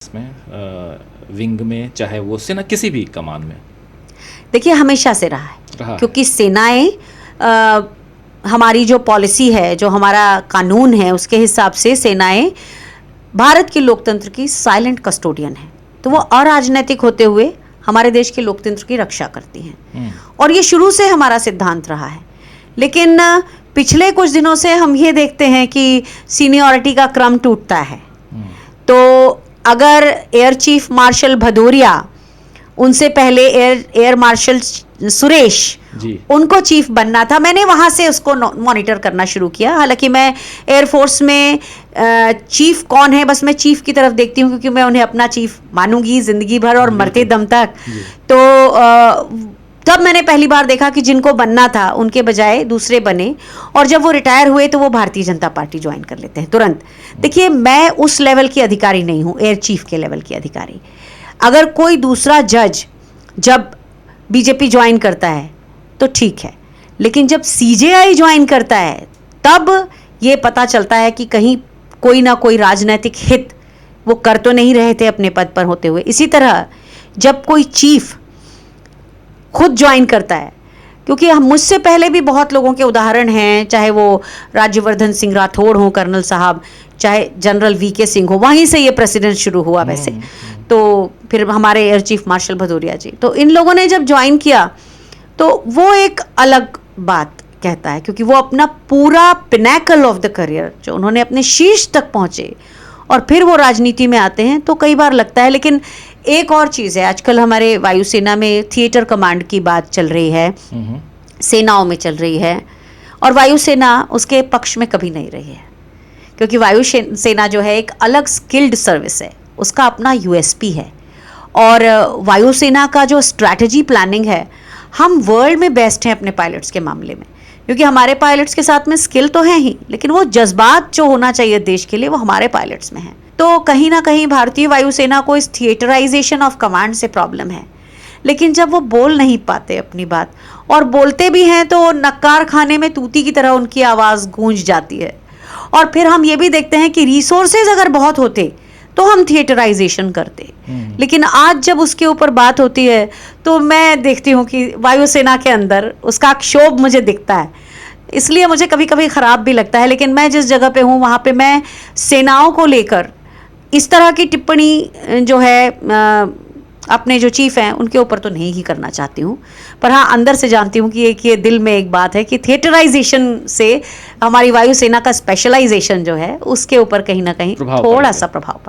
इसमें विंग में, चाहे वो सेना किसी भी कमान में? देखिए, हमेशा से रहा है क्योंकि सेनाएं हमारी जो पॉलिसी है, जो हमारा कानून है, उसके हिसाब से सेनाएं भारत के लोकतंत्र की साइलेंट कस्टोडियन है। तो वो अराजनैतिक होते हुए हमारे देश के लोकतंत्र की रक्षा करती हैं और ये शुरू से हमारा सिद्धांत रहा है। लेकिन पिछले कुछ दिनों से हम ये देखते हैं कि सीनियरिटी का क्रम टूटता है। तो अगर एयर चीफ मार्शल भदौरिया, उनसे पहले एयर मार्शल सुरेश जी, उनको चीफ बनना था, मैंने वहाँ से उसको मॉनिटर करना शुरू किया। हालांकि मैं एयरफोर्स में चीफ कौन है, बस मैं चीफ की तरफ देखती हूँ क्योंकि मैं उन्हें अपना चीफ मानूंगी ज़िंदगी भर और मरते दम तक। तो तब मैंने पहली बार देखा कि जिनको बनना था उनके बजाय दूसरे बने, और जब वो रिटायर हुए तो वो भारतीय जनता पार्टी ज्वाइन कर लेते हैं तुरंत। देखिए, मैं उस लेवल की अधिकारी नहीं हूँ, एयर चीफ के लेवल की अधिकारी। अगर कोई दूसरा जज जब बीजेपी ज्वाइन करता है तो ठीक है, लेकिन जब सीजेआई ज्वाइन करता है तब ये पता चलता है कि कहीं कोई ना कोई राजनीतिक हित वो कर तो नहीं रहे थे अपने पद पर होते हुए। इसी तरह जब कोई चीफ खुद ज्वाइन करता है, क्योंकि हम मुझसे पहले भी बहुत लोगों के उदाहरण हैं, चाहे वो राज्यवर्धन सिंह राठौड़ हो, कर्नल साहब, चाहे जनरल वीके सिंह हो, वहीं से ये प्रेसिडेंट शुरू हुआ वैसे। तो फिर हमारे एयर चीफ मार्शल भदौरिया जी, तो इन लोगों ने जब ज्वाइन किया तो वो एक अलग बात कहता है, क्योंकि वो अपना पूरा पिनैकल ऑफ द करियर जो उन्होंने अपने शीर्ष तक पहुंचे और फिर वो राजनीति में आते हैं, तो कई बार लगता है। लेकिन एक और चीज़ है, आजकल हमारे वायुसेना में थिएटर कमांड की बात चल रही है, सेनाओं में चल रही है, और वायुसेना उसके पक्ष में कभी नहीं रही है, क्योंकि वायुसेना जो है एक अलग स्किल्ड सर्विस है, उसका अपना यूएसपी है। और वायुसेना का जो स्ट्रैटेजी प्लानिंग है, हम वर्ल्ड में बेस्ट हैं अपने पायलट्स के मामले में, क्योंकि हमारे पायलट्स के साथ में स्किल तो है ही, लेकिन वो जज्बात जो होना चाहिए देश के लिए वो हमारे पायलट्स में है। तो कहीं ना कहीं भारतीय वायुसेना को इस थिएटराइजेशन ऑफ कमांड से प्रॉब्लम है। लेकिन जब वो बोल नहीं पाते अपनी बात, और बोलते भी हैं तो नक्कार खाने में तूती की तरह उनकी आवाज़ गूंज जाती है। और फिर हम ये भी देखते हैं कि रिसोर्सेज अगर बहुत होते तो हम थिएटराइजेशन करते, लेकिन आज जब उसके ऊपर बात होती है तो मैं देखती हूँ कि वायुसेना के अंदर उसका क्षोभ मुझे दिखता है। इसलिए मुझे कभी कभी ख़राब भी लगता है, लेकिन मैं जिस जगह पे हूँ वहाँ पे मैं सेनाओं को लेकर इस तरह की टिप्पणी जो है अपने जो चीफ हैं उनके ऊपर तो नहीं ही करना चाहती हूँ। पर हाँ, अंदर से जानती हूँ कि एक ये दिल में एक बात है कि थिएटराइजेशन से हमारी वायुसेना का स्पेशलाइजेशन जो है उसके ऊपर कहीं ना कहीं थोड़ा सा प्रभाव पड़ता है।